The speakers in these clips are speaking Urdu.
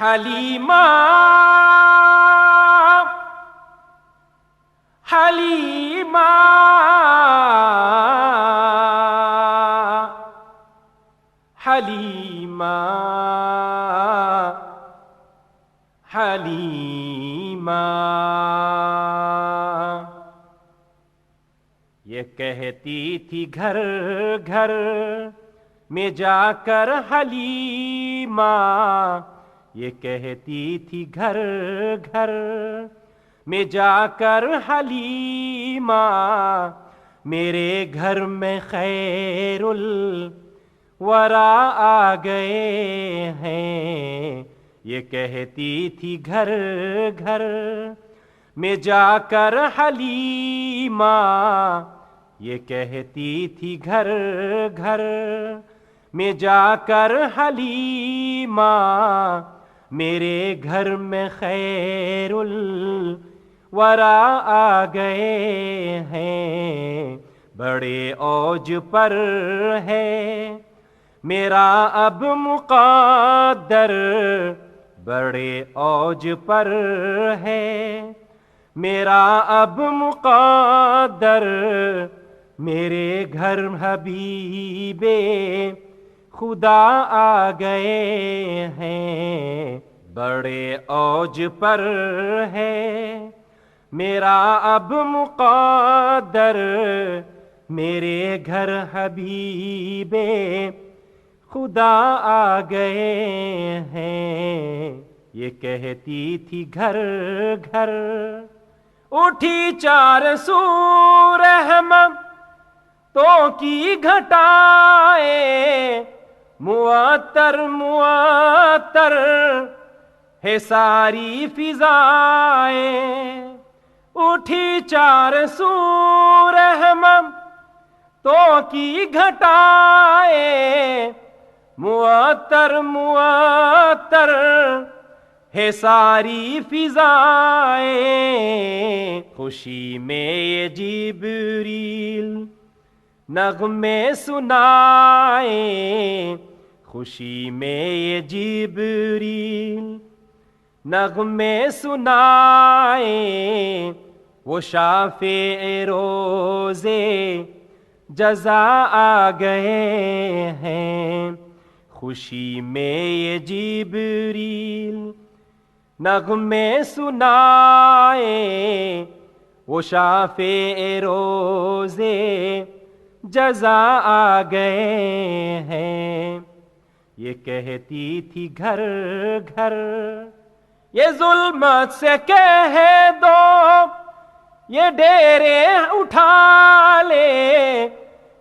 حلیمہ حلیمہ حلیمہ حلیمہ یہ کہتی تھی گھر گھر میں جا کر حلیمہ، یہ کہتی تھی گھر گھر میں جا کر حلیمہ، میرے گھر میں خیر الورا آ گئے ہیں۔ یہ کہتی تھی گھر گھر میں جا کر حلیمہ، یہ کہتی تھی گھر گھر میں جا کر حلیمہ، میرے گھر میں خیر الورا آ گئے ہیں۔ بڑے اوج پر ہے میرا اب مقدر، بڑے اوج پر ہے میرا اب مقدر، میرے گھر حبیب خدا آ گئے ہیں۔ بڑے اوج پر ہے میرا اب مقدر، میرے گھر حبیب خدا آ گئے ہیں۔ یہ کہتی تھی گھر گھر اٹھی چار سو رحمتوں کی گھٹائیں، معطر معطر ہے ساری فضائیں، اٹھی چار سو رحمتوں کی گھٹائیں، معطر معطر ہے ساری فضائیں، خوشی میں یہ جبریل نغمے سنائے، خوشی میں یہ جبریل نغمے سنائے، وہ شافع روزے جزا آ گئے ہیں۔ خوشی میں یہ جبریل نغمے سنائے، وہ شافع روزے جزا آ گئے ہیں۔ یہ کہتی تھی گھر گھر یہ ظلمت سے کہہ دو یہ ڈیرے اٹھا لے،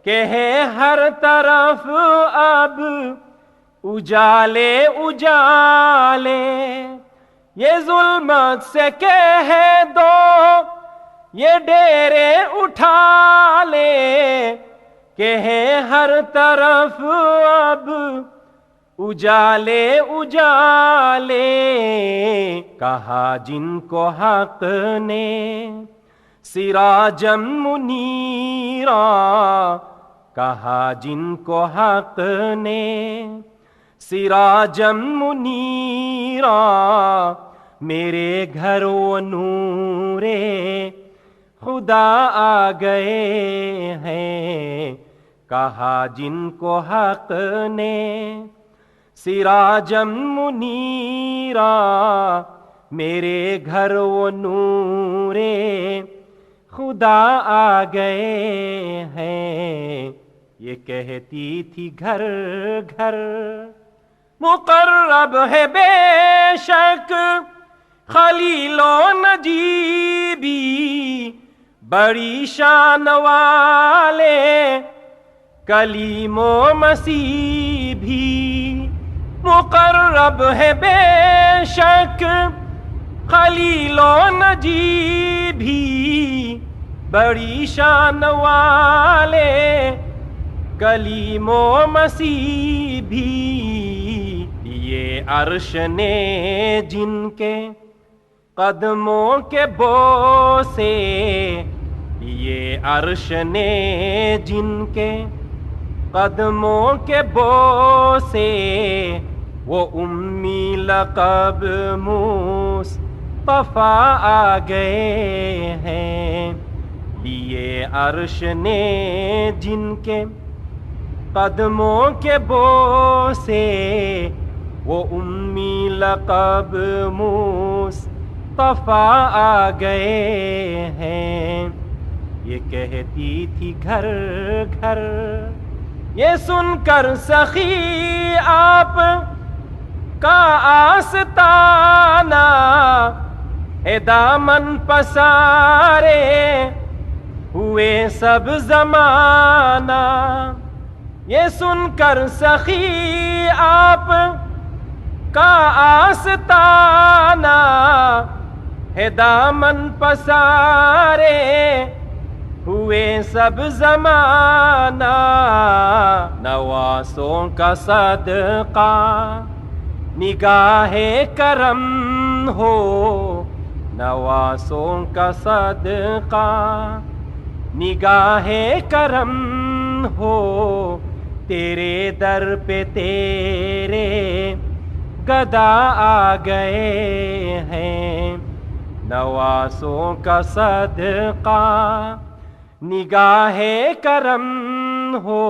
کہ ہے ہر طرف اب اجالے اجالے، یہ ظلمت سے کہہ دو یہ ڈیرے اٹھا لے، کہ ہے ہر طرف اب اجالے اجالے، کہا جن کو حق نے سراجم منیرا، کہا جن کو حق نے سراجم منیرا، میرے گھر وہ نور خدا آ گئے ہیں۔ کہا جن کو حق نے سراجم منیرا، میرے گھر وہ نور خدا آ گئے ہیں۔ یہ کہتی تھی گھر گھر مقرب ہے بے شک خلیل و نجیبی، بڑی شان والے کلیم و مسیح بھی، مقرب ہے بے شک خلیل و نجیب بھی، بڑی شان والے کلیم و مسیح بھی، یہ عرش نے جن کے قدموں کے بوسے، یہ عرش نے جن کے قدموں کے بوسے، وہ امی لقب مصطفیٰ آ گئے ہیں، لیے عرش نے جن کے قدموں کے بوسے، وہ امی لقب مصطفیٰ آ گئے ہیں۔ یہ کہتی تھی گھر گھر، یہ سن کر سخی آپ کا آستانہ، اے دامن پسارے ہوئے سب زمانہ۔ یہ سن کر سخی آپ کا آستانہ، ہے دامن پسارے ہوئے سب زمانہ۔ نواسوں کا صدقہ نگاہ کرم ہو، نواسوں کا صدقہ نگاہ کرم ہو، تیرے در پہ تیرے گدا آ گئے ہیں۔ نواسوں کا صدقہ نگاہ کرم ہو،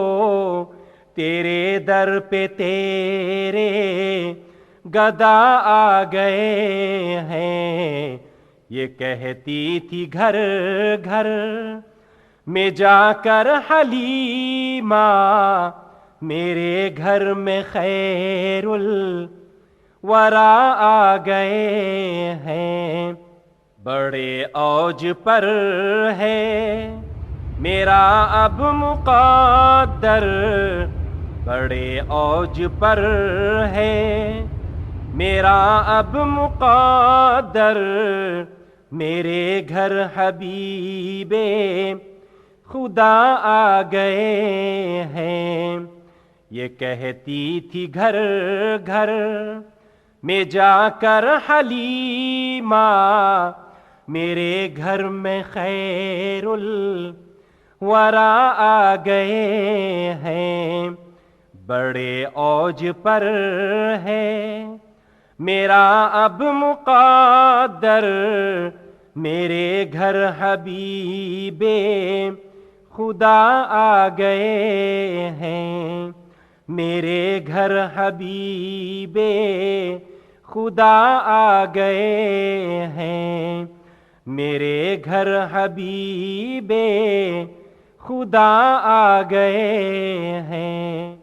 تیرے در پہ تیرے گدا آ گئے ہیں۔ یہ کہتی تھی گھر گھر میں جا کر حلیمہ، میرے گھر میں خیر الورا آ گئے ہیں۔ بڑے اوج پر ہے میرا اب مقدر، بڑے اوج پر ہے میرا اب مقدر، میرے گھر حبیب خدا آ گئے ہیں۔ یہ کہتی تھی گھر گھر میں جا کر حلیمہ، میرے گھر میں خیر الورا آ گئے ہیں۔ بڑے اوج پر ہے میرا اب مقدر، میرے گھر حبیب خدا آ گئے ہیں۔ میرے گھر حبیب خدا آ گئے ہیں، میرے گھر حبیب خدا آ گئے ہیں۔